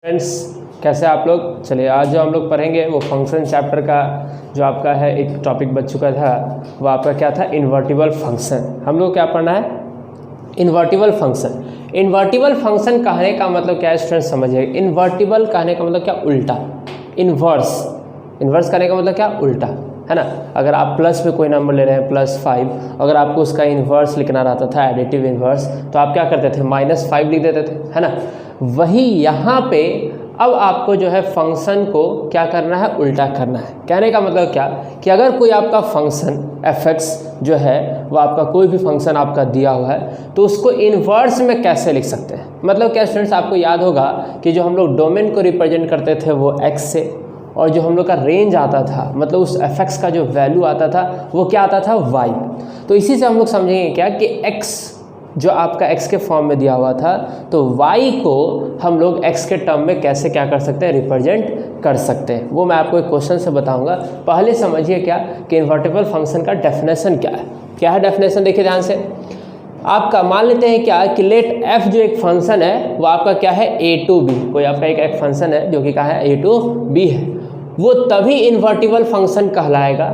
Friends, कैसे आप लोग। चलिए आज जो हम लोग पढ़ेंगे वो फंक्शन चैप्टर का जो आपका है एक टॉपिक बच चुका था, वो आपका क्या था, इन्वर्टिबल फंक्शन। हम लोग क्या पढ़ना है, इन्वर्टिबल फंक्शन। इन्वर्टिबल फंक्शन कहने का मतलब क्या है स्टूडेंट्स, समझिए। इन्वर्टिबल कहने का मतलब क्या, उल्टा। इन्वर्स कहने का मतलब क्या, उल्टा, है ना। अगर आप प्लस में कोई नंबर ले रहे हैं +5, अगर आपको उसका इन्वर्स लिखना रहता था, एडिटिव इन्वर्स, तो आप क्या करते थे, -5 लिख देते थे, है ना। वही यहाँ पे अब आपको जो है फंक्शन को क्या करना है, उल्टा करना है। कहने का मतलब क्या कि अगर कोई आपका फंक्शन f(x) जो है वो आपका कोई भी फंक्शन आपका दिया हुआ है, तो उसको इन्वर्स में कैसे लिख सकते हैं। मतलब क्या स्टूडेंट्स, आपको याद होगा कि जो हम लोग डोमेन को रिप्रेजेंट करते थे वो x से, और जो हम लोग का रेंज आता था, मतलब उस f(x) का जो वैल्यू आता था वो क्या आता था, y। तो इसी से हम लोग समझेंगे क्या कि x जो आपका x के फॉर्म में दिया हुआ था, तो y को हम लोग x के टर्म में कैसे क्या कर सकते हैं, रिप्रेजेंट कर सकते हैं। वो मैं आपको एक क्वेश्चन से बताऊंगा। पहले समझिए क्या कि इन्वर्टिबल फंक्शन का डेफिनेशन क्या है डेफिनेशन देखिए ध्यान से। आपका मान लेते हैं क्या कि लेट f जो एक फंक्शन है वो आपका क्या है, a to b। कोई आपका एक फंक्शन है जो कि क्या है, a to b है, वो तभी इन्वर्टिबल फंक्शन कहलाएगा,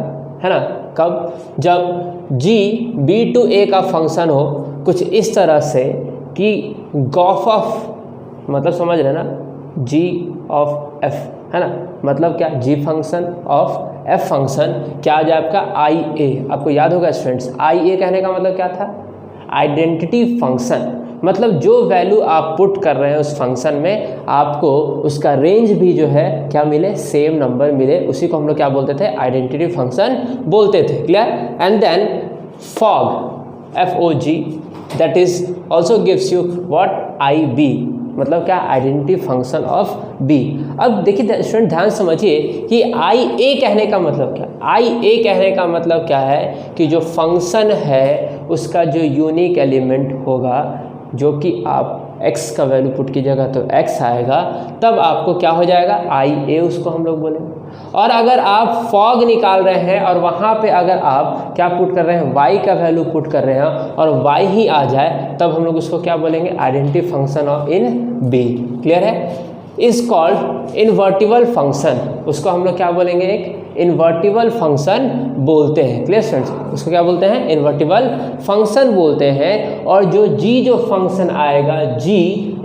है ना। कब, जब g b to a का फंक्शन हो कुछ इस तरह से कि गॉफ ऑफ, मतलब समझ रहे ना, g ऑफ f, है ना। मतलब क्या, g function of f function क्या आ जाए आपका, IA। आपको याद होगा स्टूडेंट्स, IA कहने का मतलब क्या था, आइडेंटिटी फंक्शन। मतलब जो वैल्यू आप पुट कर रहे हैं उस फंक्शन में, आपको उसका रेंज भी जो है क्या मिले, सेम नंबर मिले। उसी को हम लोग क्या बोलते थे, आइडेंटिटी फंक्शन बोलते थे। Clear. And then fog, FOG, that is also gives you what, IB, मतलब क्या, आइडेंटिटी फंक्शन ऑफ B। अब देखिए स्टूडेंट ध्यान समझिए कि IA कहने का मतलब क्या, IA कहने का मतलब क्या है कि जो फंक्शन है उसका जो यूनिक एलिमेंट होगा, जो कि आप x का वैल्यू पुट कीजिएगा तो x आएगा, तब आपको क्या हो जाएगा, IA उसको हम लोग बोलेंगे। और अगर आप फॉग निकाल रहे हैं और वहाँ पे अगर आप क्या पुट कर रहे हैं, y का वैल्यू पुट कर रहे हैं और y ही आ जाए, तब हम लोग उसको क्या बोलेंगे, identity function of in B। Clear है। इज कॉल्ड इन्वर्टिबल फंक्शन, उसको हम लोग क्या बोलेंगे, एक इन्वर्टिबल फंक्शन बोलते हैं। क्लियर स्टूडेंट्स, उसको क्या बोलते हैं, इन्वर्टिबल फंक्शन बोलते हैं। और जो जो फंक्शन आएगा, g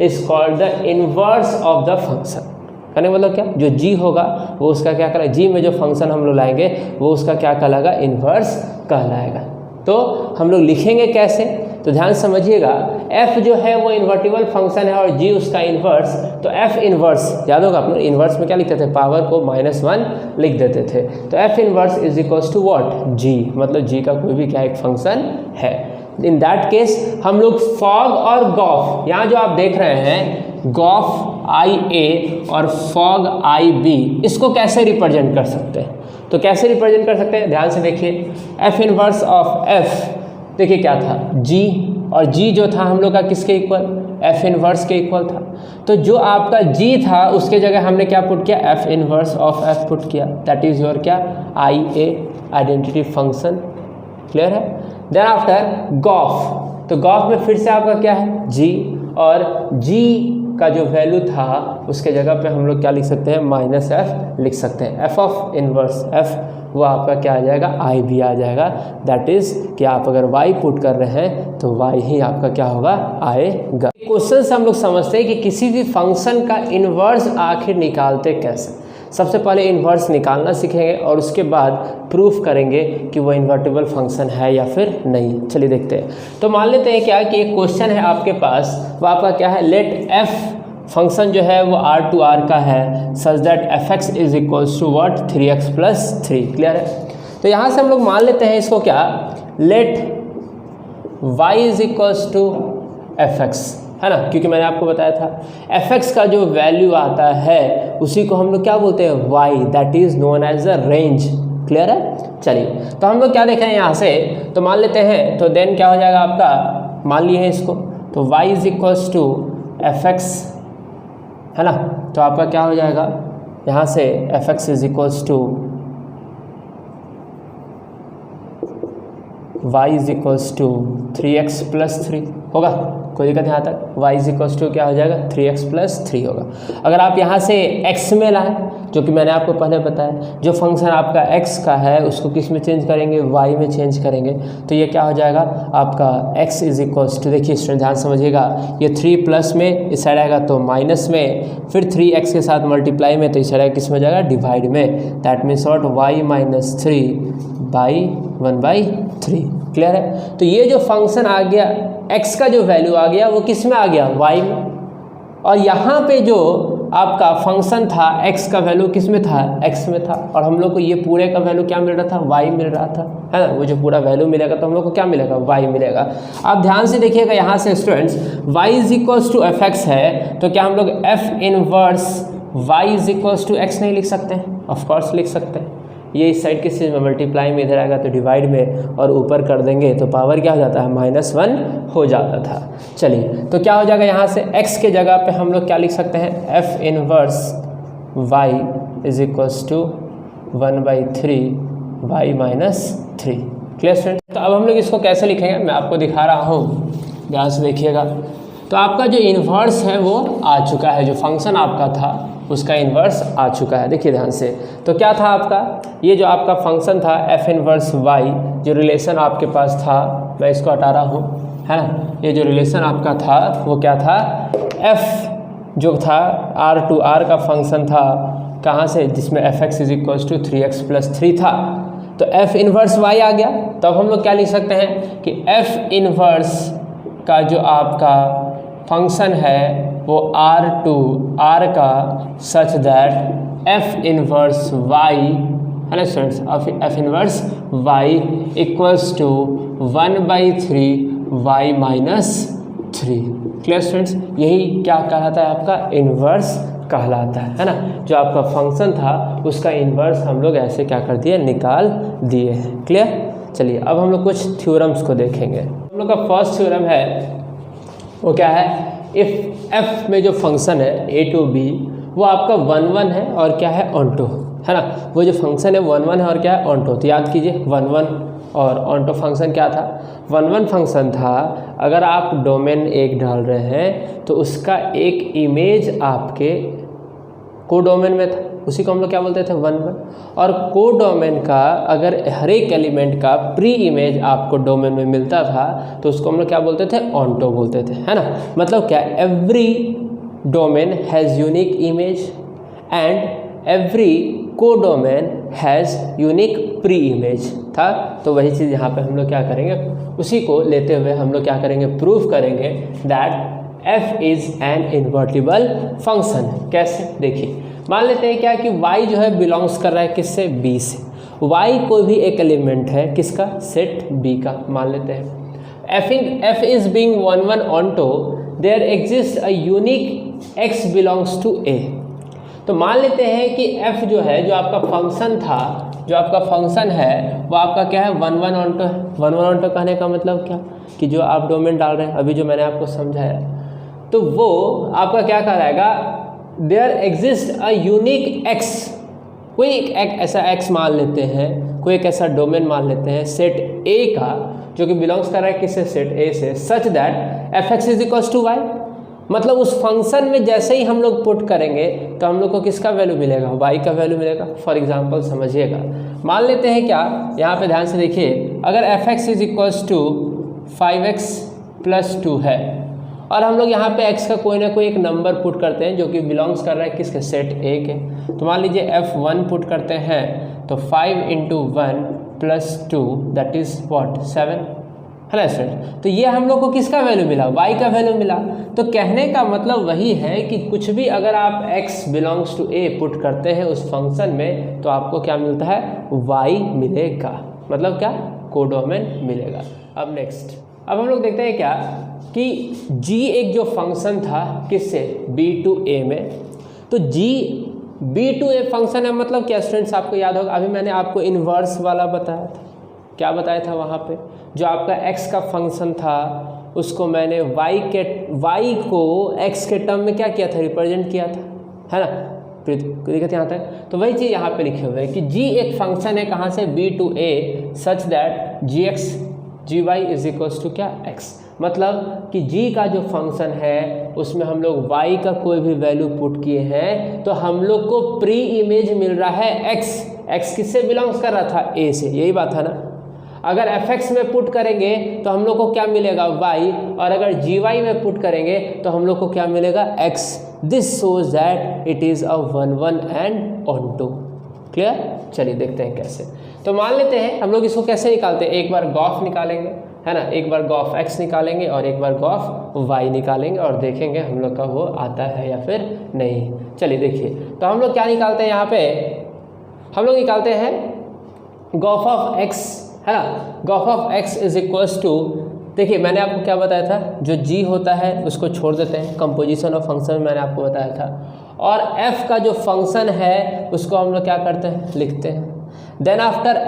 is called the inverse of the function. कहने मतलब क्या, जो g होगा वो उसका क्या कहलाएगा, g में जो फंक्शन हम लोग लाएंगे वो उसका क्या कहलाएगा, इन्वर्स कहलाएगा। तो हम लोग लिखेंगे कैसे, तो ध्यान समझिएगा। f जो है वो इन्वर्टिबल फंक्शन है और g उसका इन्वर्स, तो f इन्वर्स याद होगा आप लोग, इन्वर्स में क्या लिखते थे, पावर को -1 लिख देते थे। तो f inverse is equals to what, g, मतलब g का कोई भी क्या एक फंक्शन है। इन दैट केस हम लोग फॉग और गॉफ, यहाँ जो आप देख रहे हैं गॉफ IA और फॉग IB, इसको कैसे रिप्रेजेंट कर सकते हैं। तो कैसे रिप्रेजेंट कर सकते हैं, ध्यान से देखिए। f इन्वर्स ऑफ f देखिए क्या था, g, और g जो था हम लोग का किसके इक्वल, f इन्वर्स के इक्वल था। तो जो आपका g था उसके जगह हमने क्या पुट किया, f inverse of f put किया, दैट इज योर क्या, IA, आइडेंटिटी फंक्शन। क्लियर है। देन आफ्टर गॉफ, तो गॉफ में फिर से आपका क्या है, g, और g का जो वैल्यू था उसके जगह पे हम लोग क्या लिख सकते हैं, -f लिख सकते हैं। f ऑफ इन्वर्स f वो आपका क्या आ जाएगा, IB आ जाएगा। दैट इज कि आप अगर y पुट कर रहे हैं तो y ही आपका क्या होगा, आएगा। क्वेश्चन से हम लोग समझते हैं कि किसी भी फंक्शन का इन्वर्स आखिर निकालते कैसे। सबसे पहले इन्वर्स निकालना सीखेंगे और उसके बाद प्रूफ करेंगे कि वो इन्वर्टिबल फंक्शन है या फिर नहीं। चलिए देखते हैं। तो मान लेते हैं क्या कि एक क्वेश्चन है आपके पास, वो आपका क्या है, लेट f फंक्शन जो है वो R to R का है, such that f(x) is equals to what, 3x + 3। Clear है। तो यहाँ से हम लोग मान लेते हैं इसको क्या, let y is equals to f(x), है ना, क्योंकि मैंने आपको बताया था f(x) का जो वैल्यू आता है उसी को हम लोग क्या बोलते हैं, y, that is known as the range. Clear है। चलिए तो हम लोग क्या देखें यहाँ से, तो मान लेते हैं, तो देन क्या हो जाएगा आपका, मान लिए हैं इसको, तो y is equals to f(x), है ना। तो आपका क्या हो जाएगा यहाँ से, f(x) is equals to y is equals to 3x + 3 होगा। कोई दिक्कत यहाँ तक। y इज इक्वल्स टू क्या हो जाएगा 3x प्लस 3 होगा। अगर आप यहाँ से x में लाएँ, जो कि मैंने आपको पहले बताया, जो फंक्शन आपका x का है उसको किस में चेंज करेंगे, y में चेंज करेंगे, तो ये क्या हो जाएगा आपका x इज इक्वल्स टू, देखिए स्टूडेंट ध्यान समझिएगा, ये 3 प्लस में इस साइड आएगा तो माइनस में, फिर 3x के साथ मल्टीप्लाई में तो इस साइड आएगा किस में जाएगा डिवाइड में। That means what y minus 3/1/3। Clear है। तो ये जो फंक्शन आ गया x का जो वैल्यू आ गया वो किस में आ गया y में, और यहाँ पे जो आपका फंक्शन था x का वैल्यू किस में था x में था, और हम लोग को ये पूरे का वैल्यू क्या मिल रहा था y मिल रहा था, है ना। वो जो पूरा वैल्यू मिलेगा तो हम लोग को क्या मिलेगा y मिलेगा। आप ध्यान से देखिएगा यहाँ से students, y is equals to f x है तो क्या हम लोग f inverse y is equals to x नहीं लिख सकते हैं, ऑफकोर्स लिख सकते हैं। ये इस साइड किस चीज़ में मल्टीप्लाई में इधर आएगा तो डिवाइड में, और ऊपर कर देंगे तो पावर क्या हो जाता है -1 हो जाता था। चलिए तो क्या हो जाएगा यहाँ से x के जगह पे हम लोग क्या लिख सकते हैं, f inverse y is equals to 1/3 y minus 3। Clear student. तो अब हम लोग इसको कैसे लिखेंगे मैं आपको दिखा रहा हूँ, ध्यान से देखिएगा। तो आपका जो इन्वर्स है वो आ चुका है, जो फंक्शन आपका था उसका इन्वर्स आ चुका है। देखिए ध्यान से, तो क्या था आपका, ये जो आपका फंक्शन था f इनवर्स y, जो रिलेशन आपके पास था, मैं इसको हटा रहा हूँ, है ना। ये जो रिलेशन आपका था वो क्या था, f जो था r टू r का फंक्शन था, कहाँ से, जिसमें f x is equals to 3x plus 3 था, तो f इनवर्स y आ गया। तब हम लोग क्या लिख सकते हैं कि f इनवर्स का जो आपका फंक्शन है वो r टू r का such that f inverse y, है ना students, f inverse y equals to 1/3 y minus 3। Clear students. यही क्या कहलाता है आपका इन्वर्स कहलाता है ना। जो आपका फंक्शन था उसका इन्वर्स हम लोग ऐसे क्या कर दिए, निकाल दिए हैं। क्लियर। चलिए अब हम लोग कुछ थ्योरम्स को देखेंगे। हम लोग का फर्स्ट थ्योरम है वो क्या है, इफ़ f में जो फंक्शन है a टू b वो आपका 1 है और क्या है ऑनटो, है ना। वो जो फंक्शन है 1 है और क्या है ऑनटो। तो याद कीजिए 1 और ऑनटो फंक्शन क्या था, 1 फंक्शन था, अगर आप डोमेन 1 डाल रहे हैं तो उसका एक इमेज आपके कोडोमेन में था, उसी को हम लोग क्या बोलते थे 1, और कोडोमेन का अगर हर एक एलिमेंट का प्री इमेज आपको डोमेन में मिलता था तो उसको हम लोग क्या बोलते थे, ऑनटो बोलते थे, है ना। मतलब क्या, every domain has unique image and every codomain has unique pre image था। तो वही चीज़ यहाँ पे हम लोग क्या करेंगे, उसी को लेते हुए हम लोग क्या करेंगे, प्रूव करेंगे that f is an invertible function. कैसे, देखिए मान लेते हैं क्या कि y जो है बिलोंग्स कर रहा है किससे, b से। y कोई भी एक एलिमेंट है किसका, सेट b का मान लेते हैं। f is being 1 onto, there exist a unique x belongs to a। तो मान लेते हैं कि f जो है, जो आपका फंक्शन था, जो आपका फंक्शन है वो आपका क्या है 1 ऑनटो है। 1 ऑनटो कहने का मतलब क्या, कि जो आप डोमेन डाल रहे हैं, अभी जो मैंने आपको समझाया, तो वो आपका क्या कहलाएगा, there exist a unique x। कोई एक ऐसा x मान लेते हैं, कोई एक ऐसा डोमेन मान लेते हैं सेट A का, जो कि बिलोंग्स कर रहा है किससे, सेट A से, such that f x is equals to y। मतलब उस फंक्शन में जैसे ही हम लोग पुट करेंगे तो हम लोग को किसका वैल्यू मिलेगा, y का वैल्यू मिलेगा। फॉर एग्जांपल समझिएगा, मान लेते हैं क्या, यहाँ पे ध्यान से देखिए, अगर f x is equals to 5x plus 2 है और हम लोग यहाँ पे x का कोई ना कोई एक नंबर पुट करते हैं जो कि बिलोंग्स कर रहा है किसके, सेट A के। तो मान लीजिए f1 पुट करते हैं तो 5 × 1 + 2 दैट इज़ व्हाट 7, है ना स्टूडेंट। तो ये हम लोग को किसका वैल्यू मिला, y का वैल्यू मिला। तो कहने का मतलब वही है कि कुछ भी अगर आप x belongs to a put करते हैं उस फंक्शन में तो आपको क्या मिलता है, y मिलेगा। मतलब क्या, कोडोमेन मिलेगा। अब नेक्स्ट, अब हम लोग देखते हैं क्या कि g एक जो फंक्शन था किससे, b टू a में। तो g b to a function है, मतलब क्या स्टूडेंट्स, आपको याद होगा अभी मैंने आपको इन्वर्स वाला बताया था। क्या बताया था वहाँ पे, जो आपका x का फंक्शन था उसको मैंने y को x के टर्म में क्या किया था, रिप्रेजेंट किया था, है ना। दिक्कत यहाँ तक। तो वही चीज़ यहाँ पे लिखे हुए है कि g एक फंक्शन है कहाँ से, b to a, such that gy is equals to क्या, x। मतलब कि g का जो फंक्शन है उसमें हम लोग y का कोई भी वैल्यू पुट किए हैं तो हम लोग को प्री इमेज मिल रहा है x किससे बिलोंग्स कर रहा था a से, यही बात है ना। अगर fx में पुट करेंगे तो हम लोग को क्या मिलेगा y, और अगर gy में पुट करेंगे तो हम लोग को क्या मिलेगा x। This shows that it is a 1 1 and on 2। Clear. चलिए देखते हैं कैसे। तो मान लेते हैं हम लोग इसको कैसे निकालते हैं, एक बार गॉफ निकालेंगे है ना, एक बार गॉफ x निकालेंगे और एक बार गॉफ y निकालेंगे और देखेंगे हम लोग का वो आता है या फिर नहीं। चलिए देखिए, तो हम लोग क्या निकालते हैं यहाँ पे, हम लोग निकालते हैं गॉफ ऑफ x है ना। G o f of x is equals to, देखिए मैंने आपको क्या बताया था, जो g होता है उसको छोड़ देते हैं, कंपोजिशन ऑफ फंक्शन मैंने आपको बताया था, और f का जो फंक्शन है उसको हम लोग क्या करते हैं, लिखते हैं। देन आफ्टर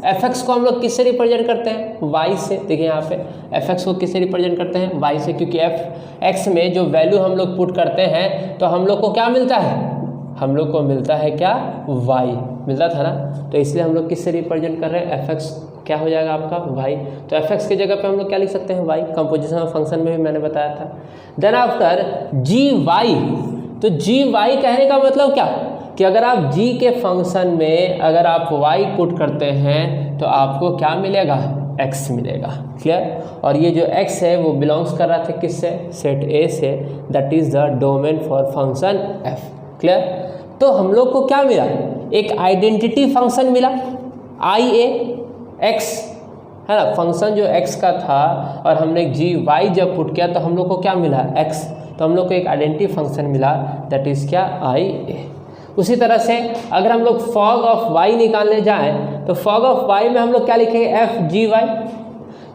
fx को हम लोग किससे रिप्रेजेंट करते हैं, y से। देखिए यहाँ पे fx को किससे रिप्रेजेंट करते हैं, y से, क्योंकि fx में जो वैल्यू हम लोग पुट करते हैं तो हम लोग को क्या मिलता है, हम लोग को मिलता है क्या, y मिलता था ना, तो इसलिए हम लोग किससे रिप्रेजेंट कर रहे हैं, fx क्या हो जाएगा आपका y। तो fx की जगह पे हम लोग क्या लिख सकते हैं, y। कंपोजिशन ऑफ फंक्शन में भी मैंने बताया था। देन आफ्टर gy, तो gy कहने का मतलब क्या, कि अगर आप g के फंक्शन में अगर आप y पुट करते हैं तो आपको क्या मिलेगा, x मिलेगा। क्लियर। और ये जो x है वो बिलोंग्स कर रहा था किससे, सेट A से, that is the domain for function f। Clear. तो हम लोग को क्या मिला, एक आइडेंटिटी फंक्शन मिला IA x है ना, फंक्शन जो x का था, और हमने gy जब पुट किया तो हम लोग को क्या मिला, x। तो हम लोग को एक आइडेंटिटी फंक्शन मिला, दैट इज़ क्या, IA। उसी तरह से अगर हम लोग फॉग ऑफ y निकालने जाएं तो फॉग ऑफ y में हम लोग क्या लिखेंगे, f gy।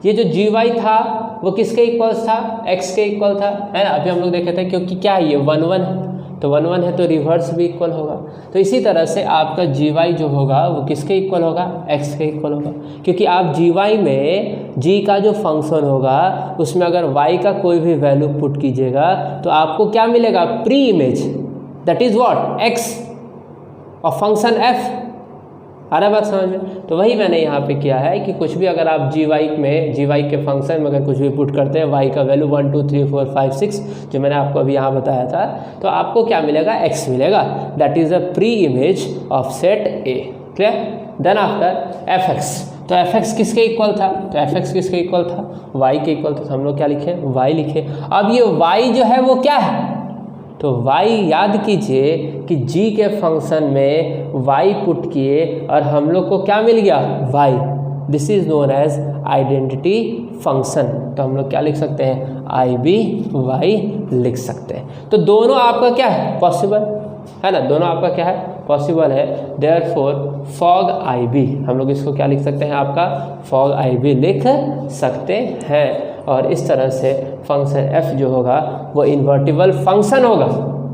ये जो gy था वो किसके इक्वल्स था, x के इक्वल था है ना। अभी हम लोग देखे थे, क्योंकि क्या है ये 1 1 है, तो 1 1 है तो रिवर्स भी इक्वल होगा। तो इसी तरह से आपका gy जो होगा वो किसके इक्वल होगा, x के इक्वल होगा, क्योंकि आप gy में g का जो फंक्शन होगा उसमें अगर y का कोई भी वैल्यू पुट कीजिएगा तो आपको क्या मिलेगा, pre image, that is what, x और फंक्शन f। आ रहा बात समझ में। तो वही मैंने यहाँ पे किया है कि कुछ भी अगर आप gy के फंक्शन में अगर कुछ भी पुट करते हैं, y का वैल्यू 1 2 3 4 5 6 जो मैंने आपको अभी यहाँ बताया था, तो आपको क्या मिलेगा, x मिलेगा, that is a pre image of set A। Clear. Then after fx, तो fx किसके इक्वल था, तो fx किसके इक्वल था, y के इक्वल था, तो हम लोग क्या लिखे, y लिखे। अब ये y जो है वो क्या है, तो y याद कीजिए कि g के फंक्शन में y पुट किए और हम लोग को क्या मिल गया, y। This is known as identity function. तो हम लोग क्या लिख सकते हैं, IB लिख सकते हैं। तो दोनों आपका क्या है, पॉसिबल है ना, दोनों आपका क्या है, पॉसिबल है। देयरफॉर फॉग IB, हम लोग इसको क्या लिख सकते हैं, आपका फॉग IB लिख सकते हैं। और इस तरह से फंक्शन f जो होगा वो इन्वर्टिबल फंक्शन होगा।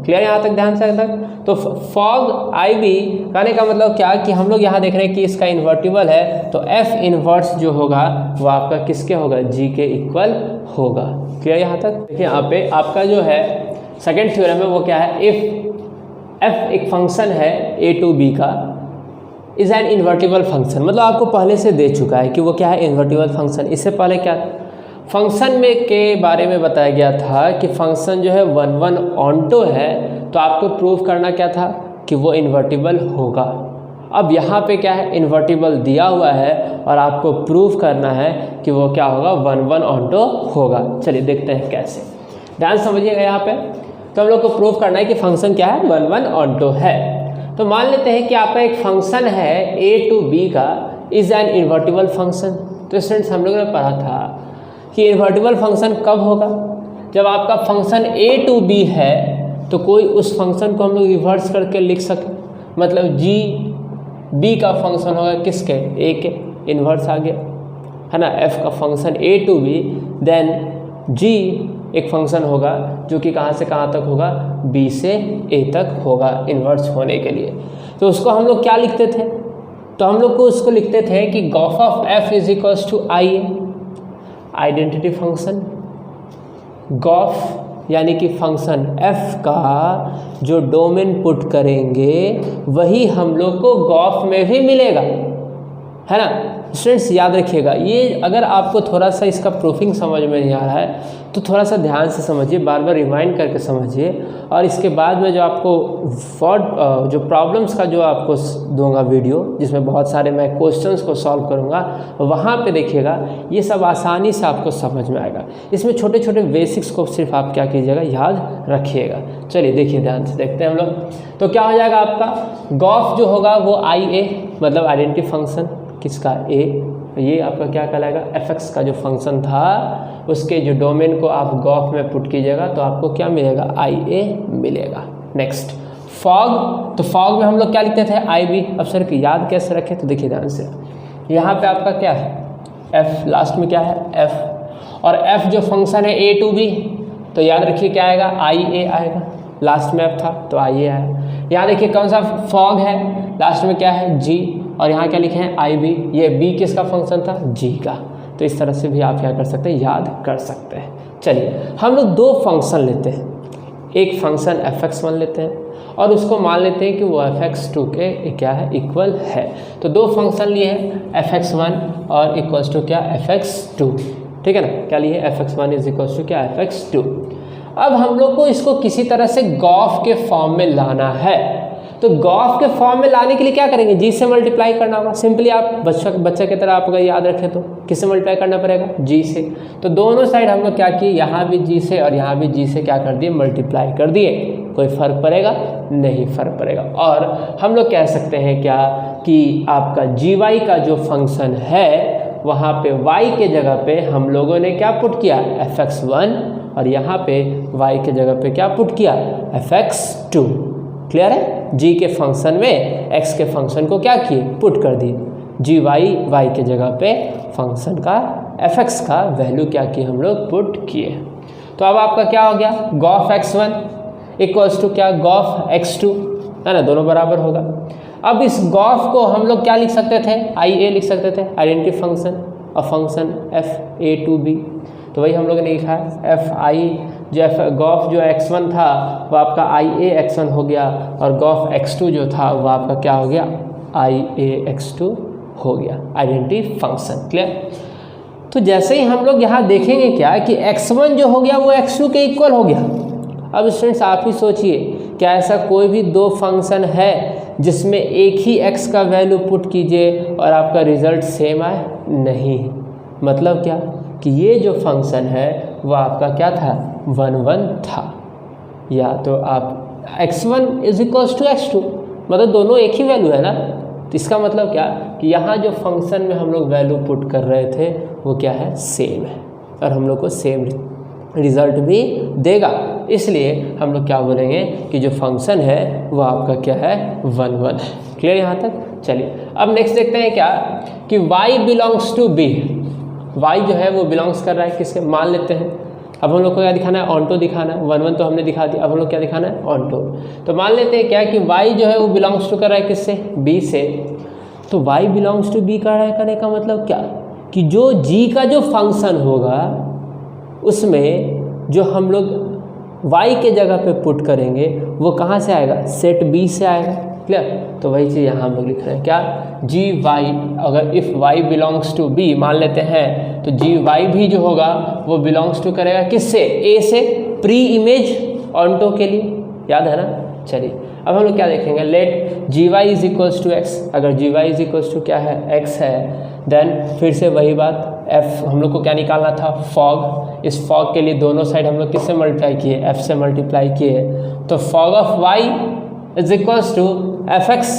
क्लियर, यहाँ तक ध्यान से तक। तो फॉग IB कहने का मतलब क्या, कि हम लोग यहाँ देख रहे हैं कि इसका इन्वर्टिबल है, तो f इन्वर्स जो होगा वो आपका किसके होगा, g के इक्वल होगा। क्लियर यहाँ तक। देखिए यहाँ पे आपका जो है सेकेंड थ्योरम है वो क्या है, इफ़ f एक फंक्शन है a to b का, इज एन इन्वर्टिबल फंक्शन, मतलब आपको पहले से दे चुका है कि वो क्या है, इन्वर्टिबल फंक्शन। इससे पहले क्या फंक्शन में के बारे में बताया गया था कि फंक्शन जो है 1 1 ऑनटो है, तो आपको प्रूव करना क्या था कि वो इन्वर्टिबल होगा। अब यहाँ पे क्या है, इन्वर्टिबल दिया हुआ है और आपको प्रूव करना है कि वो क्या होगा, 1 1 ऑनटो होगा। चलिए देखते हैं कैसे, ध्यान समझिएगा यहाँ पे। तो हम लोग को प्रूव करना है कि फंक्शन क्या है, 1 1 ऑनटो है। तो मान लेते हैं कि आपका एक फंक्शन है a to b का, इज एन इन्वर्टिबल फंक्शन। तो स्टूडेंट्स हम लोगों ने पढ़ा था कि इन्वर्टिबल फंक्शन कब होगा, जब आपका फंक्शन a to b है तो कोई उस फंक्शन को हम लोग रिवर्स करके लिख सकें। मतलब g b का फंक्शन होगा किसके, a के, इन्वर्स आ गया है ना। f का function a to b, then g एक फंक्शन होगा जो कि कहाँ से कहाँ तक होगा, b से a तक होगा इन्वर्स होने के लिए। तो उसको हम लोग क्या लिखते थे, तो हम लोग को उसको लिखते थे कि g o f of f is equals to i, identity function. G o f यानी कि फंक्शन f का जो डोमेन पुट करेंगे वही हम लोग को गॉफ में भी मिलेगा, है ना। स्टूडेंट्स याद रखिएगा, ये अगर आपको थोड़ा सा इसका प्रूफिंग समझ में नहीं आ रहा है तो थोड़ा सा ध्यान से समझिए, बार बार रिमाइंड करके समझिए, और इसके बाद में जो आपको जो प्रॉब्लम्स का जो आपको दूंगा वीडियो, जिसमें बहुत सारे मैं क्वेश्चंस को सॉल्व करूंगा, वहाँ पे देखिएगा ये सब आसानी से आपको समझ में आएगा। इसमें छोटे छोटे बेसिक्स को सिर्फ आप क्या कीजिएगा, याद रखिएगा। चलिए देखिए, ध्यान से देखते हैं हम लोग। तो क्या हो जाएगा आपका गॉफ जो होगा वो IA मतलब आइडेंटिटी फंक्शन किसका A, ये आपका क्या कहलाएगा, fx का जो फंक्शन था उसके जो डोमेन को आप गॉफ में पुट कीजिएगा तो आपको क्या मिलेगा, IA मिलेगा। नेक्स्ट फॉग, तो फॉग में हम लोग क्या लिखते थे, IB। अब सर की याद कैसे रखें, तो देखिए ध्यान से, यहाँ पे आपका क्या है f, लास्ट में क्या है f, और f जो फंक्शन है A to B, तो याद रखिए क्या आएगा, IA आएगा। लास्ट में f था तो IA आया। यहाँ देखिए कौन सा फॉग है, लास्ट में क्या है G, और यहाँ क्या लिखे हैं IB, ये B किसका फंक्शन था, G का। तो इस तरह से भी आप क्या कर सकते हैं, याद कर सकते हैं। चलिए हम लोग दो फंक्शन लेते हैं, एक फंक्शन fx1 लेते हैं और उसको मान लेते हैं कि वो fx2 के क्या है, इक्वल है। तो दो फंक्शन लिए हैं fx1 और इक्वल्स टू क्या, fx2, ठीक है ना। क्या लिए, fx1 इज इक्वल्स टू क्या, fx2। अब हम लोग को इसको किसी तरह से गॉफ के फॉर्म में लाना है। तो गॉफ के फॉर्म में लाने के लिए क्या करेंगे, जी से मल्टीप्लाई करना होगा। सिंपली आप बच्चे की तरह आप अगर याद रखें तो किससे मल्टीप्लाई करना पड़ेगा, जी से। तो दोनों साइड हम लोग क्या किए, यहाँ भी जी से और यहाँ भी जी से क्या कर दिए, मल्टीप्लाई कर दिए। कोई फ़र्क पड़ेगा, नहीं फ़र्क पड़ेगा। और हम लोग कह सकते हैं क्या कि आपका जी वाई का जो फंक्शन है वहाँ पे y के जगह पे हम लोगों ने क्या पुट किया, fx1, और यहाँ पे y के जगह पे क्या पुट किया, fx2। क्लियर है, g के फंक्शन में x के फंक्शन को क्या किए, पुट कर दिए। जी वाई y के जगह पे फंक्शन का fx का वैल्यू क्या किए, हम लोग पुट किए। तो अब आपका क्या हो गया, गॉफ x1 इक्वल्स टू क्या, गॉफ x2, है ना, दोनों बराबर होगा। अब इस गॉफ को हम लोग क्या लिख सकते थे, IA लिख सकते थे, आइडेंटिटी फंक्शन, और फंक्शन FA to B। तो वही हम लोगों ने लिखा है FI, जो गॉफ जो x1 था वो आपका IA x1 हो गया, और गॉफ x2 जो था वो आपका क्या हो गया, IA x2 हो गया, आइडेंटिटी फंक्शन। क्लियर। तो जैसे ही हम लोग यहाँ देखेंगे क्या कि x1 जो हो गया वो x2 के इक्वल हो गया। अब स्टूडेंट्स आप ही सोचिए, क्या ऐसा कोई भी दो फंक्शन है जिसमें एक ही x का वैल्यू पुट कीजिए और आपका रिजल्ट सेम आए, नहीं। मतलब क्या कि ये जो फंक्शन है वो आपका क्या था, 1 1 था, या तो आप x1 is equals to x2, मतलब दोनों एक ही वैल्यू है ना। तो इसका मतलब क्या कि यहाँ जो फंक्शन में हम लोग वैल्यू पुट कर रहे थे वो क्या है, सेम है, और हम लोग को सेम रिजल्ट भी देगा। इसलिए हम लोग क्या बोलेंगे कि जो फंक्शन है वो आपका क्या है, 1 1 है। क्लियर यहाँ तक। चलिए अब नेक्स्ट देखते हैं क्या कि y belongs to b, y जो है वो बिलोंग्स कर रहा है किसके, मान लेते हैं। अब हम लोग को क्या दिखाना है, ऑन टू दिखाना है। 1 1 तो हमने दिखा दिया, अब हम लोग क्या दिखाना है, ऑन टू। तो मान लेते हैं क्या कि y जो है वो बिलोंग्स टू कर रहा है किससे, b से। तो y बिलोंग्स टू b कर रहा है, करने का मतलब क्या कि जो g का जो फंक्शन होगा उसमें जो हम लोग y के जगह पे पुट करेंगे वो कहाँ से आएगा, सेट b से आएगा। क्लियर। तो वही चीज़ यहाँ हम लोग लिख रहे हैं क्या, जी वाई, अगर if y belongs to b मान लेते हैं तो जी वाई भी जो होगा वो बिलोंग्स टू करेगा किससे, a से, प्री इमेज ऑन्टो के लिए, याद है ना। चलिए अब हम लोग क्या देखेंगे, let g y is equals to x. अगर g y is equals to क्या है, x है, देन फिर से वही बात, f हम लोग को क्या निकालना था, फॉग। इस फॉग के लिए दोनों साइड हम लोग किससे मल्टीप्लाई किए, f से मल्टीप्लाई किए। तो f o g of y is equals to fx,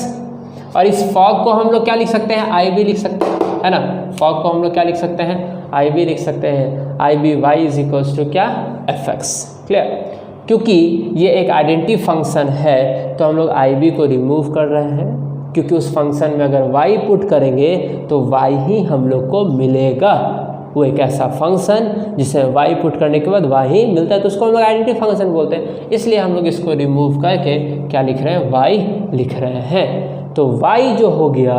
और इस फॉग को हम लोग क्या लिख सकते हैं, IB लिख सकते हैं, है ना। फॉग को हम लोग क्या लिख सकते हैं, IB लिख सकते हैं, IB y is equals to क्या, fx। क्लियर। क्योंकि ये एक आइडेंटिटी फंक्शन है तो हम लोग IB को रिमूव कर रहे हैं, क्योंकि उस फंक्शन में अगर y पुट करेंगे तो y ही हम लोग को मिलेगा। वो एक ऐसा फंक्शन जिसे y पुट करने के बाद y ही मिलता है, तो उसको हम लोग आइडेंटिटी फंक्शन बोलते हैं। इसलिए हम लोग इसको रिमूव करके क्या लिख रहे हैं, y लिख रहे हैं। तो y जो हो गया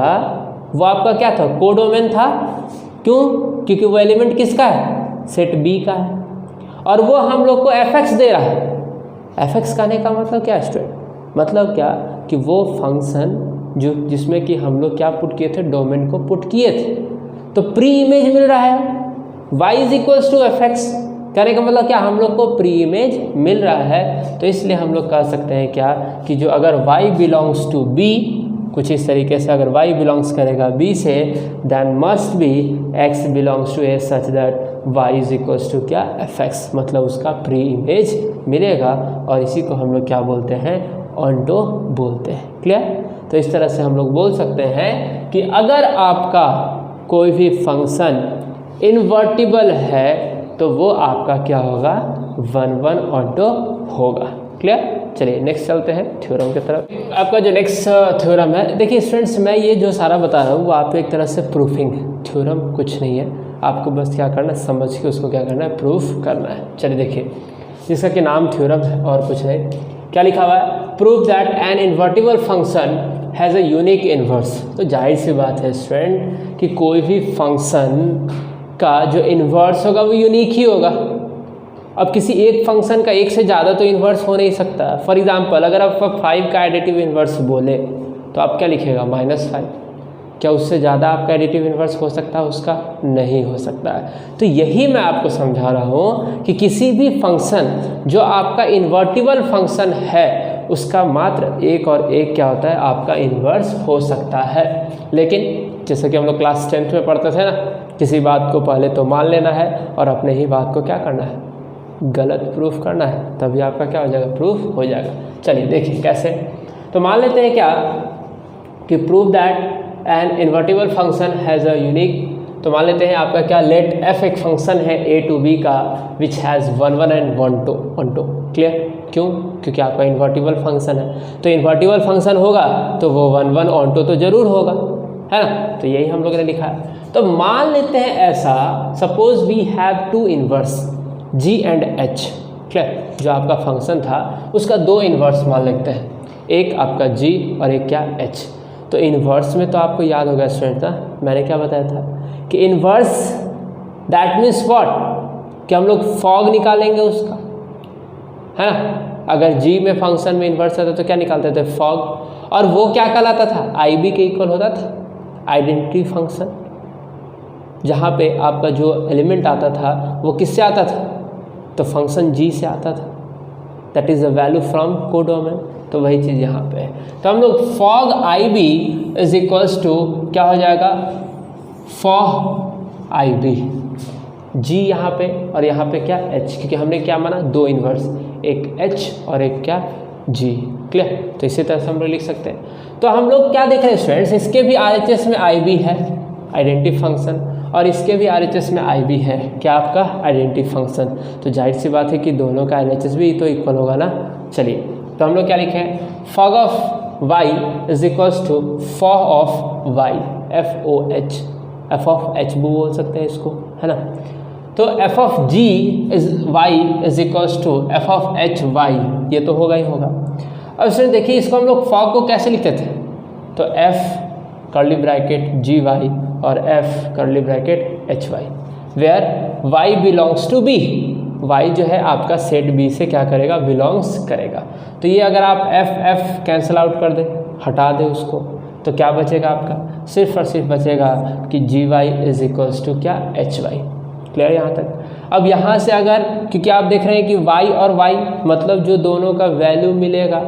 वो आपका क्या था, कोडोमेन था। क्यों, क्योंकि वो एलिमेंट किसका है, सेट b का है, और वो हम लोग को fx दे रहा है। fx कहने का मतलब क्या स्टूडेंट, मतलब क्या कि वो फंक्शन जो जिसमें कि हम लोग क्या पुट किए थे, डोमेन को पुट किए थे, तो प्री इमेज मिल रहा है, y is equals to f x. कहने का मतलब क्या, हम लोग को प्री इमेज मिल रहा है, तो इसलिए हम लोग कह सकते हैं क्या कि जो अगर y बिलोंग्स टू b, कुछ इस तरीके से अगर y बिलोंग्स करेगा b से, then must be x belongs to a such that y is equals to क्या एफ एक्स, मतलब उसका प्री इमेज मिलेगा, और इसी को हम लोग क्या बोलते हैं, ऑन्टो बोलते हैं। क्लियर? तो इस तरह से हम लोग बोल सकते हैं कि अगर आपका कोई भी फंक्शन इन्वर्टिबल है तो वो आपका क्या होगा, 1 ऑन्टो होगा। क्लियर? चलिए नेक्स्ट चलते हैं थ्योरम की तरफ। आपका जो नेक्स्ट थ्योरम है, देखिए स्टूडेंट्स मैं ये जो सारा बता रहा हूँ वो आपको एक तरह से प्रूफिंग है, थ्योरम कुछ नहीं है, आपको बस क्या करना है, समझ के उसको क्या करना है, प्रूफ करना है। चलिए देखिए, जिसका कि नाम थ्योरम है और कुछ नहीं, क्या लिखा हुआ है, prove that an invertible function has a unique inverse. तो जाहिर सी बात है स्टूडेंट कि कोई भी फंक्शन का जो इन्वर्स होगा वो यूनिक ही होगा। अब किसी एक फंक्शन का एक से ज़्यादा तो इन्वर्स हो नहीं सकता। फॉर एग्जांपल अगर आप 5 का एडिटिव इन्वर्स बोले तो आप क्या लिखेगा, -5। क्या उससे ज़्यादा आपका एडिटिव इन्वर्स हो सकता है उसका? नहीं हो सकता है। तो यही मैं आपको समझा रहा हूँ कि किसी भी फंक्शन जो आपका इन्वर्टिबल फंक्शन है उसका मात्र एक और एक क्या होता है, आपका इन्वर्स हो सकता है। लेकिन जैसे कि हम लोग क्लास 10th में पढ़ते थे ना, किसी बात को पहले तो मान लेना है और अपने ही बात को क्या करना है, गलत प्रूफ करना है, तभी आपका क्या हो जाएगा, प्रूफ हो जाएगा। चलिए देखिए कैसे। तो मान लेते हैं क्या कि prove that an invertible function has a unique, तो मान लेते हैं आपका क्या, लेट एफ एक फंक्शन है a to b का विच हैज़ 1 एंड 1 2। क्लियर? क्यों? क्योंकि आपका इन्वर्टिबल फंक्शन है, तो इन्वर्टिबल फंक्शन होगा तो वो 1 ऑन टू तो ज़रूर होगा, है ना। तो यही हम लोगों ने लिखा है। तो मान लेते हैं ऐसा, suppose we have 2 inverse g and h। Clear? जो आपका फंक्शन था उसका 2 इन्वर्स मान लेते हैं, एक आपका g और एक क्या, h। तो इन्वर्स में तो आपको याद होगा स्टूडेंट ना, मैंने क्या बताया था कि इन्वर्स दैट मीन्स व्हाट, कि हम लोग फॉग निकालेंगे उसका, है ना। अगर g में फंक्शन में इन्वर्स आता तो क्या निकालते थे, फॉग, और वो क्या कहलाता था, IB के इक्वल होता था, आइडेंटिटी फंक्शन, जहाँ पे आपका जो एलिमेंट आता था वो किससे आता था, तो फंक्शन g से आता था, that is a value from codomain. तो वही चीज़ यहाँ पे है। तो हम लोग f o g IB is equals to क्या हो जाएगा, फॉग IB, g यहाँ पे और यहाँ पे क्या, h, क्योंकि हमने क्या माना, 2 इन्वर्स, एक h और एक क्या, g। क्लियर? तो इसी तरह से हम लोग लिख सकते हैं। तो हम लोग क्या देख रहे हैं स्टूडेंट्स, इसके भी RHS में IB है, आइडेंटिटी फंक्शन, और इसके भी RHS में IB है, क्या आपका, आइडेंटिटी फंक्शन। तो जाहिर सी बात है कि दोनों का LHS भी तो इक्वल होगा ना। चलिए तो हम लोग क्या लिखें, f o g of y is equals to f o g of y, FOH, f of h भी बोल सकते हैं इसको, है ना। तो f of g is y is equals to f of h y, ये तो होगा ही होगा। अब इसमें देखिए इसको हम लोग फॉग को कैसे लिखते थे, तो f कर्ली ब्रैकेट gy और f curly bracket hy, where y belongs to b, y जो है आपका सेट b से क्या करेगा, बिलोंग्स करेगा। तो ये अगर आप f कैंसिल आउट कर दे, हटा दे उसको, तो क्या बचेगा आपका, सिर्फ और सिर्फ बचेगा कि gy इज इक्वल्स टू क्या, hy। क्लियर यहाँ तक? अब यहाँ से अगर, क्योंकि आप देख रहे हैं कि y और y मतलब जो दोनों का वैल्यू मिलेगा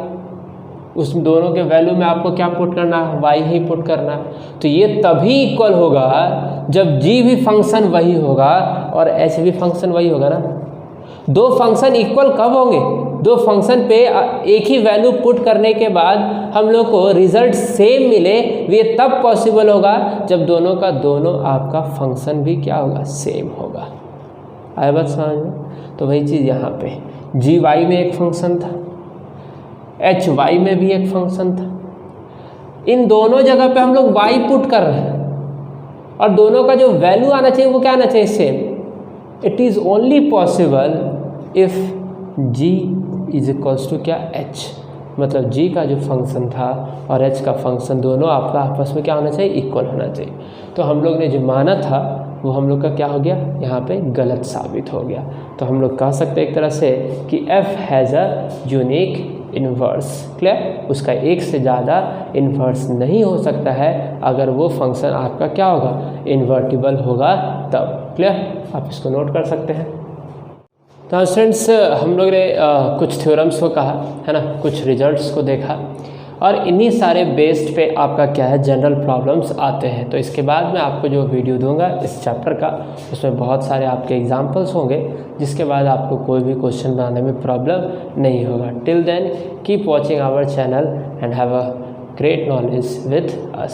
उस दोनों के वैल्यू में आपको क्या पुट करना है, y ही पुट करना है। तो ये तभी इक्वल होगा जब g भी फंक्शन वही होगा और h भी फंक्शन वही होगा ना। दो फंक्शन इक्वल कब होंगे, दो फंक्शन पे एक ही वैल्यू पुट करने के बाद हम लोग को रिजल्ट सेम मिले, ये तब पॉसिबल होगा जब दोनों का दोनों आपका फंक्शन भी क्या होगा, सेम होगा। आया बात समझ में? तो वही चीज़ यहाँ पे जी वाई में एक फंक्शन था, एच वाई में भी एक फंक्शन था, इन दोनों जगह पे हम लोग वाई पुट कर रहे हैं और दोनों का जो वैल्यू आना चाहिए वो क्या आना चाहिए, same. It is only possible if G is equals to क्या, एच, मतलब जी का जो फंक्शन था और एच का फंक्शन दोनों आपका आपस में क्या होना चाहिए, इक्वल होना चाहिए। तो हम लोग ने जो माना था वो हम लोग का क्या हो गया, यहाँ पे गलत साबित हो गया। तो हम लोग कह सकते हैं एक तरह से कि f has a unique inverse. Clear? उसका एक से ज़्यादा इन्वर्स नहीं हो सकता है अगर वो फंक्शन आपका क्या होगा, इन्वर्टिबल होगा तब। क्लियर? आप इसको नोट कर सकते हैं। तो स्टूडेंट्स हम लोग ने कुछ थ्योरम्स को कहा है ना, कुछ रिजल्ट्स को देखा, और इन्हीं सारे बेस्ड पे आपका क्या है, जनरल प्रॉब्लम्स आते हैं। तो इसके बाद मैं आपको जो वीडियो दूंगा इस चैप्टर का, उसमें बहुत सारे आपके एग्जांपल्स होंगे, जिसके बाद आपको कोई भी क्वेश्चन बनाने में प्रॉब्लम नहीं होगा। Till then keep watching our channel and have a great knowledge with us.